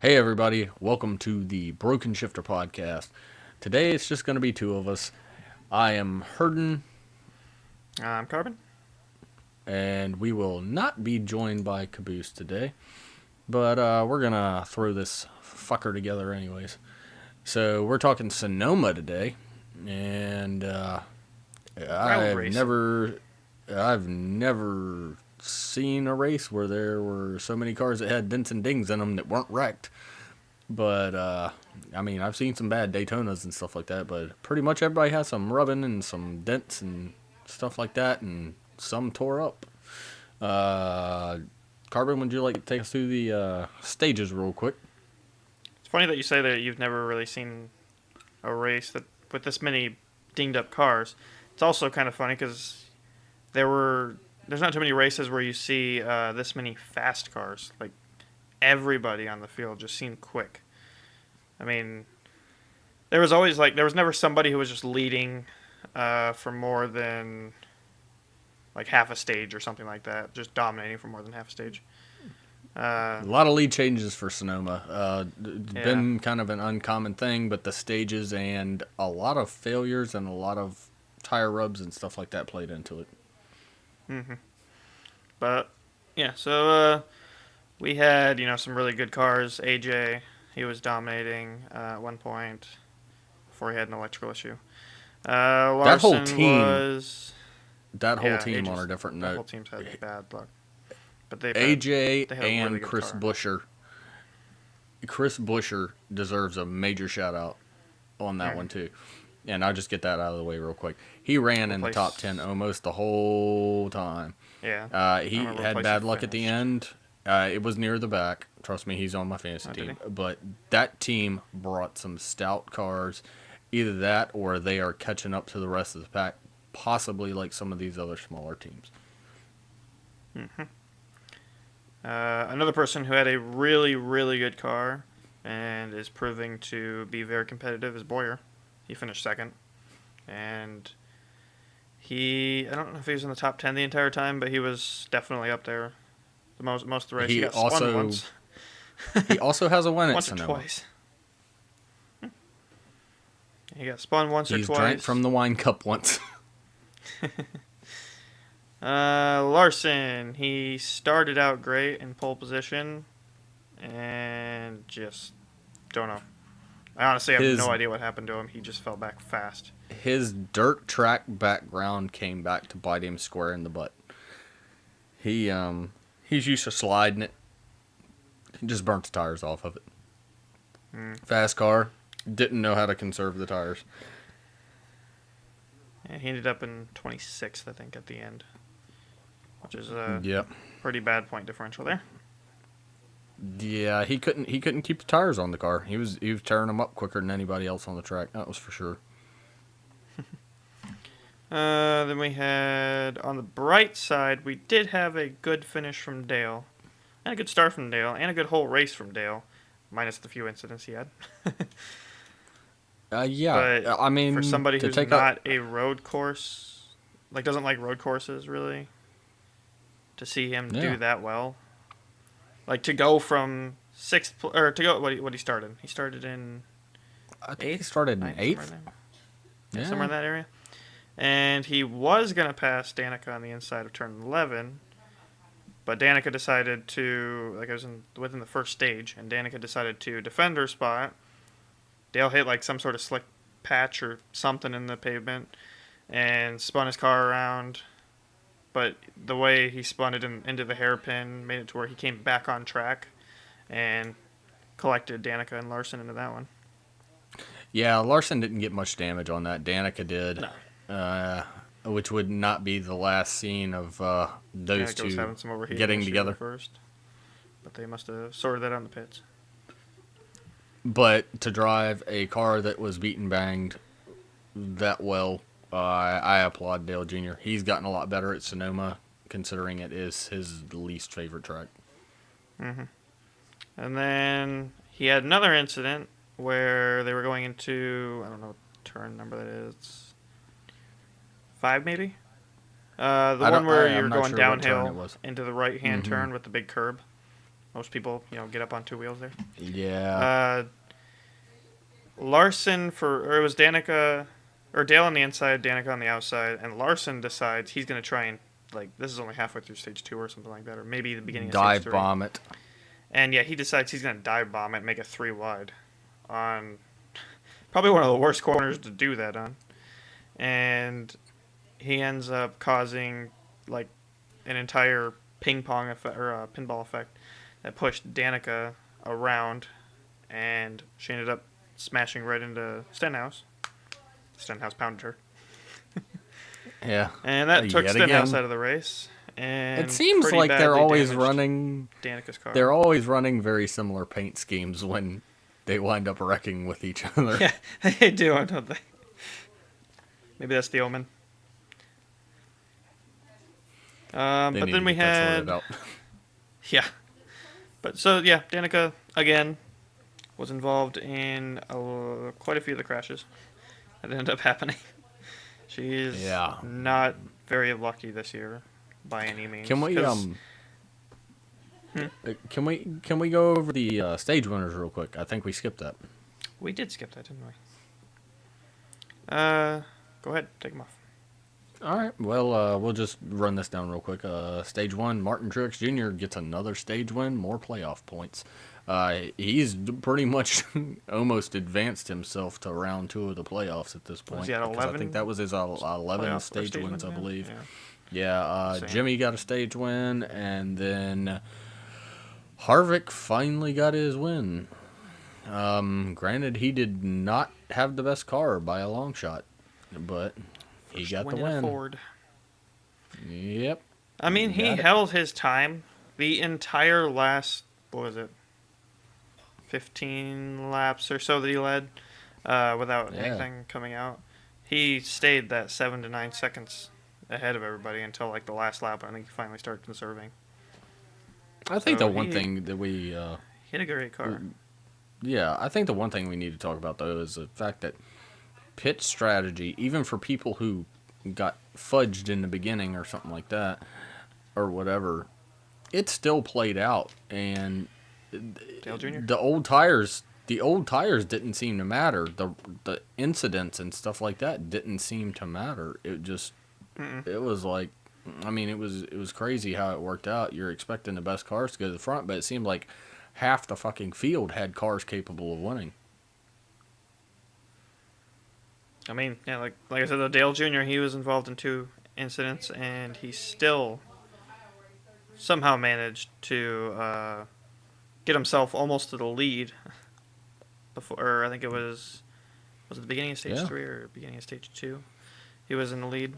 Hey everybody, welcome to the Broken Shifter podcast. Today it's just going to be two of us. I am Hurdon, I'm Carbon. and we will not be joined by Caboose today, but we're going to throw this fucker together anyways. So we're talking Sonoma today, and Road I've racing. never, I've never seen a race where there were so many cars that had dents and dings in them that weren't wrecked. But I mean, I've seen some bad Daytonas and stuff like that. But pretty much everybody has some rubbing and some dents and stuff like that, and some tore up. Uh, Carbon, would you like to take us through the stages real quick? It's funny that you say that you've never really seen a race that with this many dinged up cars. It's also kind of funny because there's not too many races where you see this many fast cars. Like everybody on the field just seemed quick. I mean, there was never somebody who was just leading for more than like half a stage or something like that, just dominating for more than half a stage. Uh, A lot of lead changes for Sonoma. It's yeah. been kind of an uncommon thing, but the stages and a lot of failures and a lot of tire rubs and stuff like that played into it. hmm But yeah, so we had some really good cars. AJ, he was dominating at one point before he had an electrical issue. That whole Larson team, was that whole yeah. team on AJ's a different that whole note. team's had bad luck, but they've had AJ they had a really and good Chris car. Busher. Chris Busher deserves a major shout out on that one Mm. too. And I'll just get that out of the way real quick. He ran in the top 10 Replace almost the whole time. yeah. I He remember what had place he bad luck at the finished. end. It was near the back. Trust me, he's on my fantasy Oh, did team. he? But that team brought some stout cars. Either that or they are catching up to the rest of the pack, possibly like some of these other smaller teams. hmm Another person who had a really really good car and is proving to be very competitive is Boyer. He finished second, and I don't know if he was in the top 10 the entire time, but he was definitely up there. The most of the race. He He got spun also once, he also has a win at once or Sonoma. twice. He got spun once or He's drank from twice. the wine cup once. Larson, he started out great in pole position, and just don't know. I honestly have His no idea what happened to him. He just fell back fast. his dirt track background came back to bite him square in the butt. He's used to sliding it. He just burnt the tires off of it. Mm. Fast car, didn't know how to conserve the tires. And he ended up in 26th, I think, at the end, which is a Yep. pretty bad point differential there. Yeah, he couldn't keep the tires on the car. He was tearing them up quicker than anybody else on the track. That was for sure. Then we had, on the bright side, we did have a good finish from Dale, and a good start from Dale, and a good whole race from Dale, minus the few incidents he had. Yeah. But I for mean, somebody to who's take up. not a road course, like doesn't like road courses really, to see him Yeah. do that well, like to go from or to go what he started. He started in I think he eighth, started in ninth, eighth. somewhere in that area. And he was gonna pass Danica on the inside of turn 11, but Danica decided to like it was within the first stage, and Danica decided to defend her spot. Dale hit like some sort of slick patch or something in the pavement and spun his car around. But the way he spun it into the hairpin made it to where he came back on track and collected Danica and Larson into that one. Yeah, Larson didn't get much damage on that. Danica did, No. uh, which would not be the last scene of those Danica was two having some overheating getting issues together. at first, but they must have sorted that out in the pits. But to drive a car that was beaten banged that well, I applaud Dale Jr. He's gotten a lot better at Sonoma, considering it is his least favorite track. hmm And then he had another incident where they were going into, I don't know what turn number that is, 5 maybe? The I one don't. where I'm you're not going sure what turn it downhill was. into the right hand Mm-hmm. turn with the big curb. Most people, get up on two wheels there. Yeah. Larson or it was Danica, or Dale on the inside, Danica on the outside, and Larson decides he's going to try and, this is only halfway through stage 2 or something like that, or maybe the beginning of stage 3. Dive bomb it. And yeah, he decides he's going to dive bomb it, make it 3 wide on probably one of the worst corners to do that on. And he ends up causing, an entire ping pong effect, or a pinball effect, that pushed Danica around, and she ended up smashing right into Stenhouse. Stenhouse pounded her. Yeah. And that took Yet Stenhouse again. out of the race. And It seems pretty like they're badly always damaged running. Danica's car. They're always running very similar paint schemes when they wind up wrecking with each other. Yeah, they do, don't they? Maybe that's the omen. But They need then to we get that had, sorted out. yeah. But so yeah, Danica again was involved in quite a few of the crashes that ended up happening. She's not very lucky this year by any means. Can we can we go over the stage winners real quick? I think we skipped that. We did skip that, didn't we? Go ahead, take them off. All right. Well, we'll just run this down real quick. Stage 1, Martin Truex Jr. gets another stage win, more playoff points. He's pretty much almost advanced himself to round 2 of the playoffs at this point. Was he at 11? I think that was his 11 stage wins, I believe. Yeah. Same. Jimmy got a stage win, and then Harvick finally got his win. Granted, he did not have the best car by a long shot, but he got the win. Ford. Yep. I mean, he held his time the entire last, 15 laps or so that he led, without anything coming out. He stayed that 7 to 9 seconds ahead of everybody until the last lap. I think he finally started conserving. I think the one thing that we he had a great car. Yeah, I think the one thing we need to talk about though is the fact that pit strategy, even for people who got fudged in the beginning or something like that, or whatever, it still played out. And Dale Jr.? the old tires didn't seem to matter. The incidents and stuff like that didn't seem to matter. It just, it was like, I mean, it was crazy how it worked out. You're expecting the best cars to go to the front, but it seemed like half the fucking field had cars capable of winning. I mean, yeah, like I said, the Dale Jr., he was involved in 2 incidents, and he still somehow managed to get himself almost to the lead before, I think it was it the beginning of stage 3 or beginning of stage 2? He was in the lead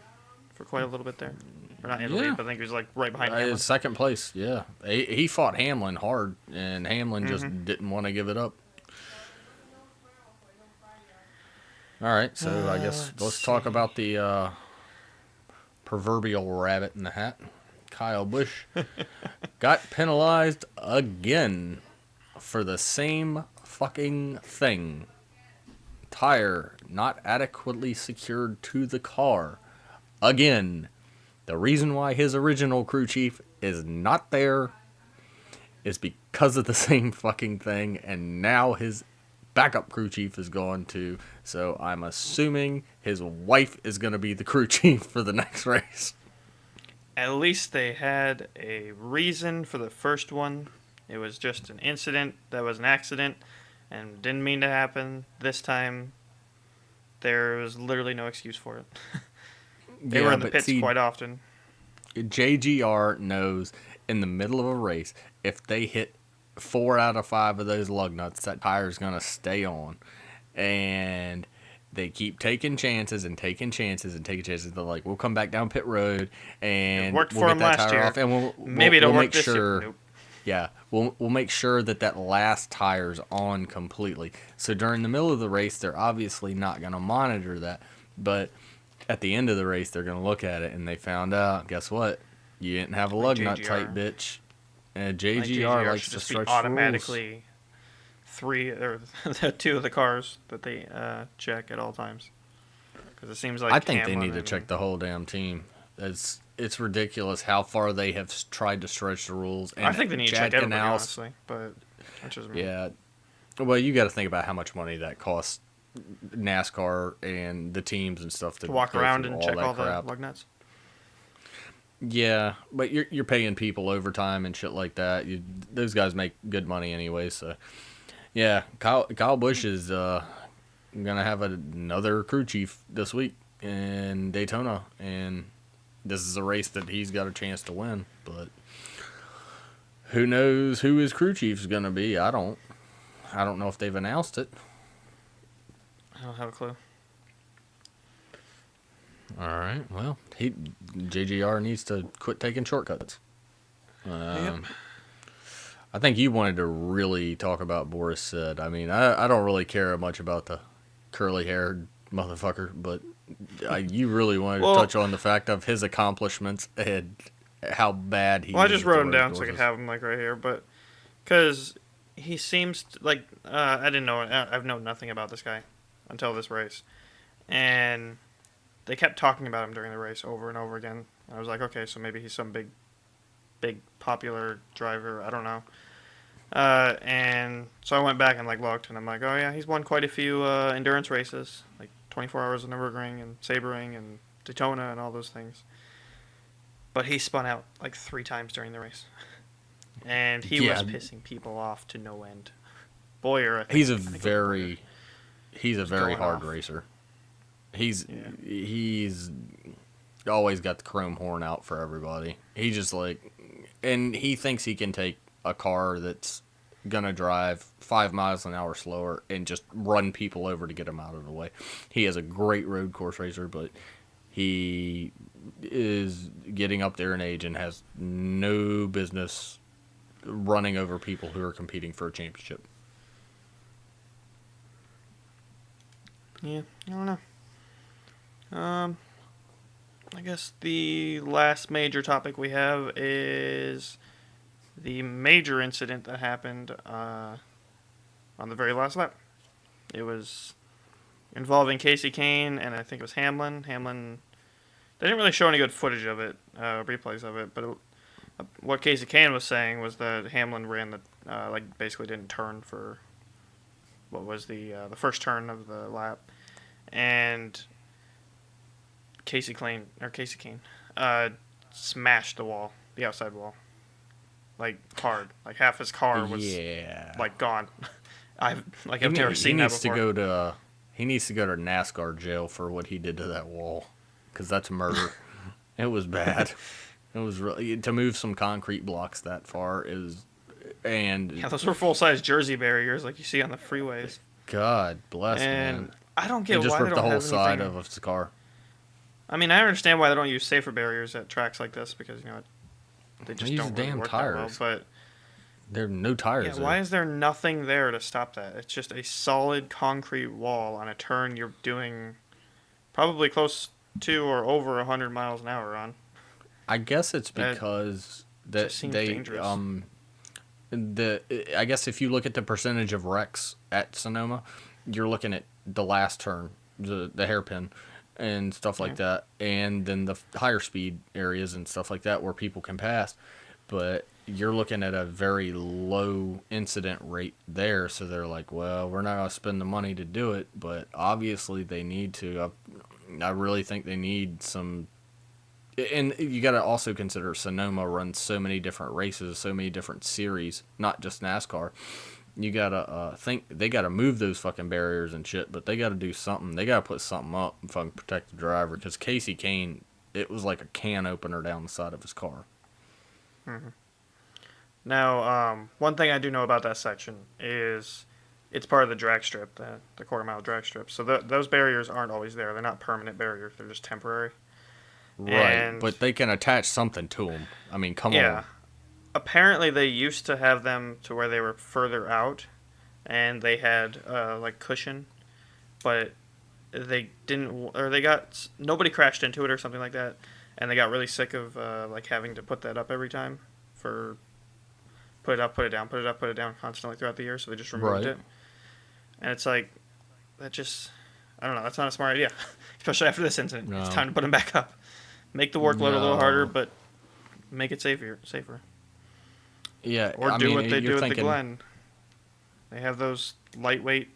for quite a little bit there. Or not in the lead, but I think he was right behind Hamlin. Second place, yeah. He fought Hamlin hard, and Hamlin just didn't want to give it up. All right, so I guess let's talk about the proverbial rabbit in the hat. Kyle Busch got penalized again for the same fucking thing. Tire not adequately secured to the car. Again, the reason why his original crew chief is not there is because of the same fucking thing, and now his backup crew chief is gone too. So I'm assuming his wife is going to be the crew chief for the next race. At least they had a reason for the first one. It was just an incident that was an accident and didn't mean to happen. This time, there was literally no excuse for it. They were in the pits quite often. JGR knows in the middle of a race, if they hit 4 out of 5 of those lug nuts, that tire's going to stay on. And they keep taking chances and taking chances and taking chances. They're like, we'll come back down pit road and we'll get that last tire year. off, and Maybe it'll we'll work make this sure. year. Nope. Yeah, we'll make sure that last tire's on completely. So during the middle of the race, they're obviously not going to monitor that. But at the end of the race, they're going to look at it, and they found out, guess what? You didn't have a lug nut tight, bitch. And JGR likes to stretch automatically 3 or 2 of the cars that they check at all times. Because it seems like I think they Hamlin need to check the whole damn team. It's it's ridiculous how far they have tried to stretch the rules. And I think they need to Chad check everybody, Canals, honestly. But that's just me. yeah. Well, you got to think about how much money that costs NASCAR and the teams and stuff To walk go around through and check that all crap. the lug nuts. Yeah, but you're paying people overtime and shit like that. Those guys make good money anyway. So yeah, Kyle Busch is gonna have another crew chief this week in Daytona, and this is a race that he's got a chance to win. But who knows who his crew chief is gonna be? I don't know if they've announced it. I don't have a clue. All right. Well, JGR needs to quit taking shortcuts. Yep. I think you wanted to really talk about Boris Said. I mean, I don't really care much about the curly-haired motherfucker, but you really wanted to touch on the fact of his accomplishments and how bad he. Well, I just wrote him down so I could have him like right here, but because he seems like I didn't know. I've known nothing about this guy until this race, and they kept talking about him during the race over and over again. I was like, okay, so maybe he's some big popular driver. I don't know. And so I went back and like looked, and I'm like, oh yeah, he's won quite a few endurance races, like 24 Hours of Nürburgring and Sebring and Daytona and all those things. But he spun out like 3 times during the race, and he was pissing people off to no end. Boyer, I think, he's a very hard off. racer. He's always got the chrome horn out for everybody. He just and he thinks he can take a car that's gonna drive 5 miles an hour slower and just run people over to get him out of the way. He is a great road course racer, but he is getting up there in age and has no business running over people who are competing for a championship. Yeah, I don't know. I guess the last major topic we have is the major incident that happened on the very last lap. It was involving Casey Kane and I think it was Hamlin. They didn't really show any good footage of it, replays of it, but what Casey Kane was saying was that Hamlin ran basically didn't turn for what was the first turn of the lap, and Casey Kane smashed the wall, the outside wall, like hard, like half his car was like gone. I've never seen that before. He needs to go to NASCAR jail for what he did to that wall, because that's murder. It was bad. It was really to move some concrete blocks that far is, and yeah, those were full size Jersey barriers like you see on the freeways. God bless, man. I don't get why just ripped the whole have side anything. of his car. I mean, I understand why they don't use safer barriers at tracks like this because they just don't really work that well. But there are no tires. Yeah, why is there nothing there to stop that? It's just a solid concrete wall on a turn you're doing probably close to or over 100 miles an hour on. I guess it's because I guess if you look at the percentage of wrecks at Sonoma, you're looking at the last turn, the hairpin, and stuff like that, and then the higher speed areas and stuff like that where people can pass. But you're looking at a very low incident rate there, so they're like, well, we're not going to spend the money to do it, but obviously they need to. I really think they need some. And you got to also consider Sonoma runs so many different races, so many different series, not just NASCAR. You got to think they got to move those fucking barriers and shit, but they got to do something. They got to put something up and fucking protect the driver, because Casey Kane, it was like a can opener down the side of his car. Mm-hmm. Now, one thing I do know about that section is it's part of the drag strip, the quarter-mile drag strip. So those barriers aren't always there. They're not permanent barriers. They're just temporary. Right, but they can attach something to them. I mean, come on. Yeah. Apparently, they used to have them to where they were further out, and they had, cushion, but they didn't, or nobody crashed into it or something like that, and they got really sick of, having to put that up every time for put it up, put it down, put it up, put it down constantly throughout the year, so they just removed it. And it's like, that just, I don't know, that's not a smart idea, especially after this incident. No. It's time to put them back up. Make the workload a little harder, No. but make it safer. Yeah, Or I do mean, what they you're do at the thinking, Glen. They have those lightweight,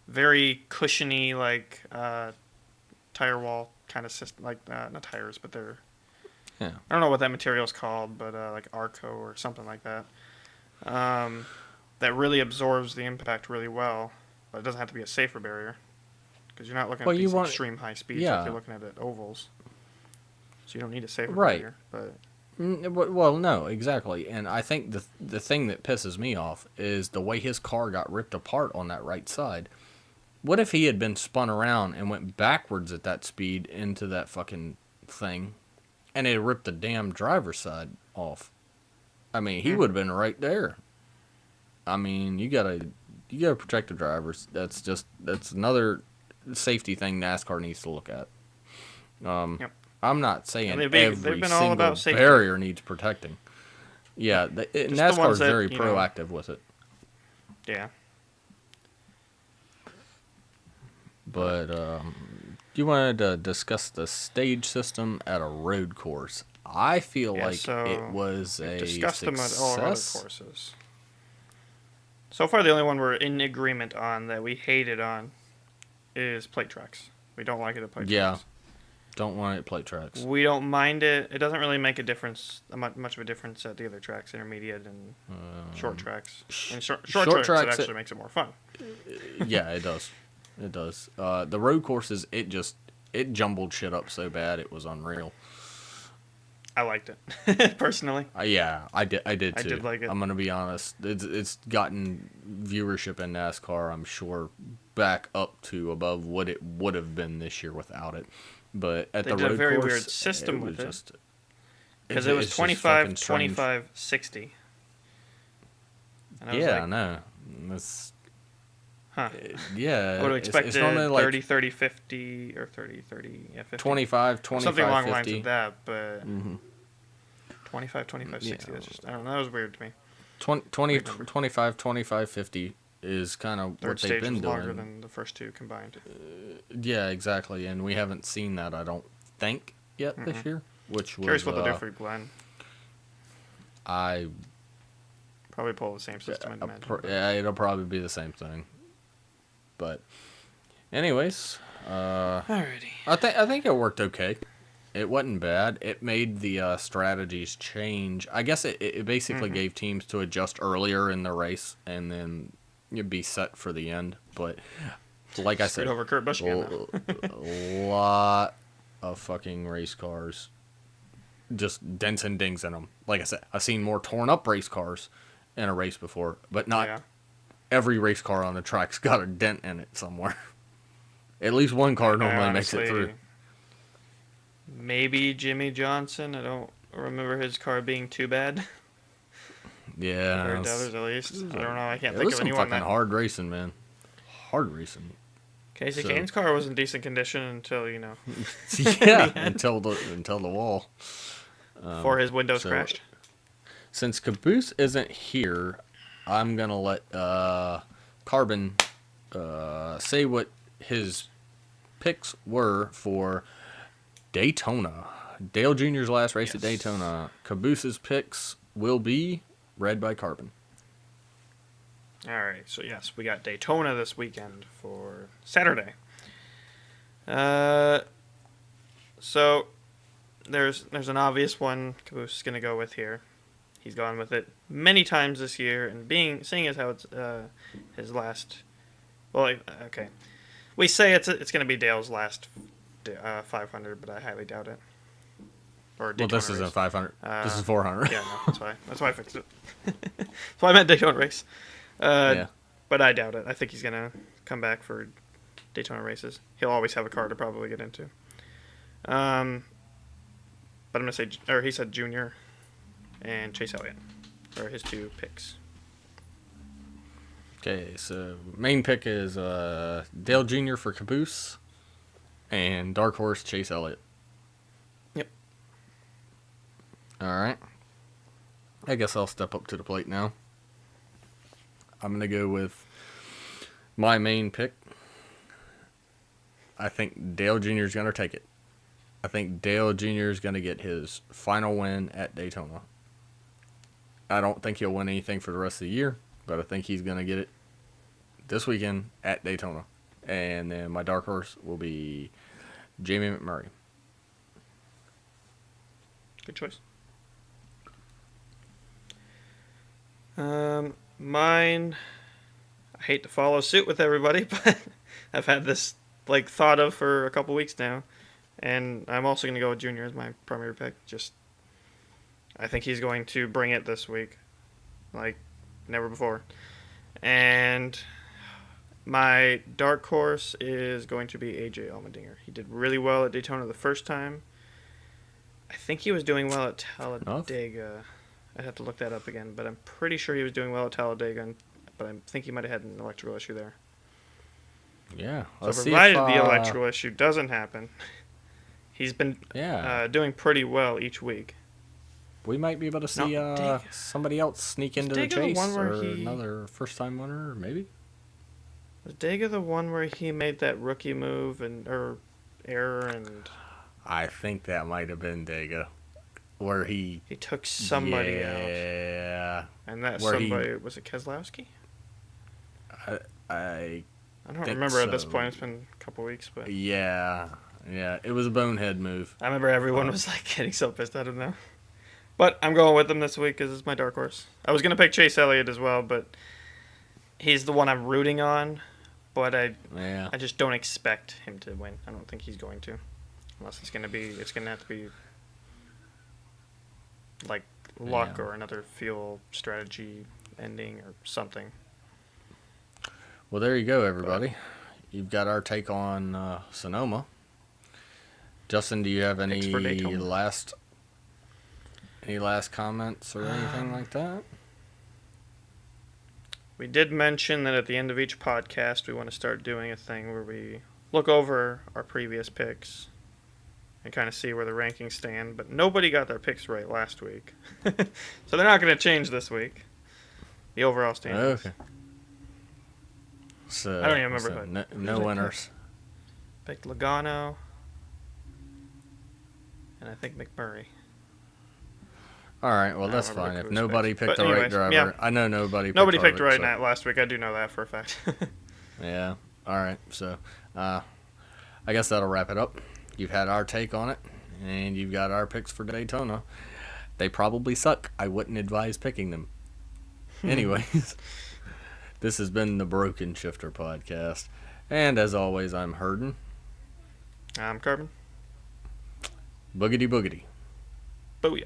very cushiony, like tire wall kind of system, like not tires, but they're yeah. I don't know what that material is called, but like Arco or something like that. That really absorbs the impact really well, but it doesn't have to be a safer barrier because you're not looking Well, at you these want, extreme high speeds like yeah, you're looking at ovals. So you don't need a safer right. barrier, but Well, no, exactly. And I think the thing that pisses me off is the way his car got ripped apart on that right side. What if he had been spun around and went backwards at that speed into that fucking thing, and it ripped the damn driver's side off? I mean, he would have been right there. I mean, you gotta protect the drivers. That's another safety thing NASCAR needs to look at. yep. I'm not And saying they've every been all single about safety. barrier needs protecting. Yeah, Just the NASCAR ones is that very you know, proactive with it. yeah. But you wanted to discuss the stage system at a road course. I feel Yeah, like so it was we've a discussed them at all our other success. courses. So far, the only one we're in agreement on that we hated on is plate tracks. We don't like it at plate Yeah, tracks. don't want it at plate tracks. We don't mind it. It doesn't really make a difference, much of a difference at the other tracks, intermediate and short tracks. And short short tracks, tracks, it actually makes it more fun. Yeah, it does. It does. The road courses, it jumbled shit up so bad it was unreal. I liked it personally. Yeah, I did. I did too. I did like it. I'm gonna be honest. It's gotten viewership in NASCAR, I'm sure, back up to above what it would have been this year without it. But at They the did a road very course, weird system with it. just Because it was it's just 25, fucking strange. 25, 60. And I was Yeah, like, I know. It's, huh. yeah, I would have expected it's normally like 30, 30, 50, or 30, 30, yeah, 50. 25, 25, Something along the lines 50. of that, but Mm-hmm. 25, 25, 60, Yeah. that's just, I don't know, that was weird to me. 20, Weird number. 25, 25, 50 is kind of Third what they've stage been was longer doing. than the first two combined. Yeah, exactly. And we haven't seen that, I don't think, yet this year. Which was Curious what they'll do for Glenn. I Probably pull the same system, I'd imagine. yeah, it'll probably be the same thing. But, anyways, Alrighty. I think it worked okay. It wasn't bad. It made the strategies change. I guess it basically gave teams to adjust earlier in the race and then you'd be set for the end. But like I Screwed said, over Kurt Busch again now. a lot of fucking race cars, just dents and dings in them. Like I said, I've seen more torn up race cars in a race before, but not Yeah. every race car on the track's got a dent in it somewhere. At least one car normally makes it through. Maybe Jimmy Johnson. I don't remember his car being too bad. Yeah, Compared to others, at least. I don't know. I can't it think was of some anyone fucking that. hard racing, man. Hard racing. Casey so- Kane's car was in decent condition until Yeah, until the wall. before his windows so- crashed. Since Caboose isn't here, I'm gonna let Carbon say what his picks were for Daytona. Dale Jr.'s last race at Yes. Daytona. Caboose's picks will be read by Carbon. All right, so yes, we got Daytona this weekend for Saturday. So there's an obvious one Caboose is gonna go with here. He's gone with it many times this year, and seeing as how it's his last. Well, okay, we say it's gonna be Dale's last 500, but I highly doubt it. Or Well, Daytona this isn't race. 500. This is 400. Yeah, no, that's why I fixed it. That's why I meant Daytona race. Yeah. But I doubt it. I think he's gonna come back for Daytona races. He'll always have a car to probably get into. But I'm gonna say, or he said Junior and Chase Elliott are his two picks. Okay, so main pick is Dale Jr. for Caboose and Dark Horse Chase Elliott. Yep. All right. I guess I'll step up to the plate now. I'm going to go with my main pick. I think Dale Jr. is going to take it. I think Dale Jr. is going to get his final win at Daytona. I don't think he'll win anything for the rest of the year, but I think he's going to get it this weekend at Daytona. And then my dark horse will be Jamie McMurray. Good choice. Mine, I hate to follow suit with everybody, but I've had this thought of for a couple weeks now, and I'm also going to go with Junior as my primary pick. I think he's going to bring it this week, like never before. And my dark horse is going to be AJ Allmendinger. He did really well at Daytona the first time. I think he was doing well at Talladega. I'd have to look that up again, but I'm pretty sure he was doing well at Talladega, but I think he might have had an electrical issue there. Yeah. So provided the electrical issue doesn't happen, he's been doing pretty well each week. We might be able to see somebody else sneak into the chase, or another first-time winner, maybe. Was Dega the one where he made that rookie move or error and? I think that might have been Dega, where he took somebody out. Yeah. And that somebody was it Keselowski? I don't remember at this point. It's been a couple weeks, but yeah, it was a bonehead move. I remember everyone was getting so pissed at him now. But I'm going with him this week because it's my dark horse. I was gonna pick Chase Elliott as well, but he's the one I'm rooting on. But I just don't expect him to win. I don't think he's going to, unless it's gonna have to be like luck or another fuel strategy ending or something. Well, there you go, everybody. You've got our take on Sonoma. Justin, do you have any last comments or anything like that? We did mention that at the end of each podcast, we want to start doing a thing where we look over our previous picks and kind of see where the rankings stand. But nobody got their picks right last week. So they're not going to change this week. The overall standings. Okay. So, I don't even remember. No winners. Picked Logano. And I think McMurray. All right, well, that's fine. If nobody picked the right driver, I know nobody picked right last week. I do know that for a fact. Yeah. All right. So, I guess that'll wrap it up. You've had our take on it, and you've got our picks for Daytona. They probably suck. I wouldn't advise picking them. Anyways, this has been the Broken Shifter Podcast. And as always, I'm Hurdon. I'm Carbon. Boogity boogity. Booyah.